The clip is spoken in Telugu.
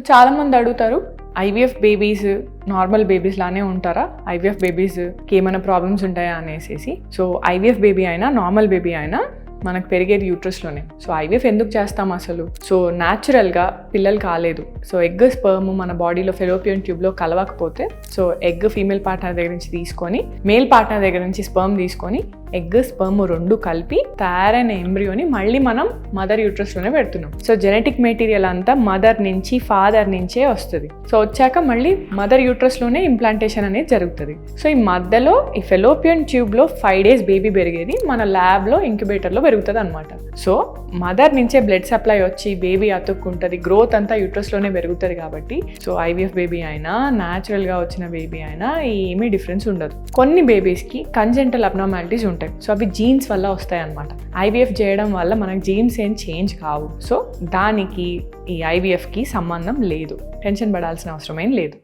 చాలామంది అడుగుతారు, ఐవీఎఫ్ బేబీస్ నార్మల్ బేబీస్ లానే ఉంటారా, ఐవీఎఫ్ బేబీస్కి ఏమైనా ప్రాబ్లమ్స్ ఉంటాయా అనేసి. సో ఐవీఎఫ్ బేబీ అయినా నార్మల్ బేబీ అయినా మనకు పెరిగేది యూట్రస్లోనే. సో ఐవీఎఫ్ ఎందుకు చేస్తాం అసలు? సో న్యాచురల్గా పిల్లలు కాలేదు, సో ఎగ్ స్పర్మ్ మన బాడీలో ఫెలోపియన్ ట్యూబ్లో కలవకపోతే, సో ఎగ్ ఫీమేల్ పార్ట్నర్ దగ్గర నుంచి తీసుకొని మేల్ పార్ట్నర్ దగ్గర నుంచి స్పర్మ్ తీసుకొని ఎగ్ స్పర్మ్ రెండు కలిపి తయారైన ఎంబ్రియోని మళ్ళీ మనం మదర్ యూట్రస్లోనే పెడుతున్నాం. సో జెనెటిక్ మెటీరియల్ అంతా మదర్ నుంచి ఫాదర్ నుంచే వస్తుంది. సో వచ్చాక మళ్ళీ మదర్ యూట్రస్లోనే ఇంప్లాంటేషన్ అనేది జరుగుతుంది. సో ఈ మధ్యలో ఈ ఫెలోపియన్ ట్యూబ్లో 5 days బేబీ పెరిగేది మన ల్యాబ్లో ఇంక్యుబేటర్లో పెరుగుతుంది అనమాట. సో మదర్ నుంచే బ్లడ్ సప్లై వచ్చి బేబీ అతుక్కుంటుంది, గ్రోత్ అంతా యూట్రస్లోనే పెరుగుతుంది. కాబట్టి సో ఐవీఎఫ్ బేబీ అయినా న్యాచురల్గా వచ్చిన బేబీ అయినా ఏమీ డిఫరెన్స్ ఉండదు. కొన్ని బేబీస్కి కంజెంటల్ అబ్నార్మాలిటీస్ ఉంటాయి. సో అవి జీన్స్ వల్ల వస్తాయి అన్నమాట. ఐవీఎఫ్ చేయడం వల్ల మనకు జీన్స్ ఏం చేంజ్ కావు. సో దానికి ఈ ఐవీఎఫ్కి సంబంధం లేదు, టెన్షన్ పడాల్సిన అవసరం ఏం లేదు.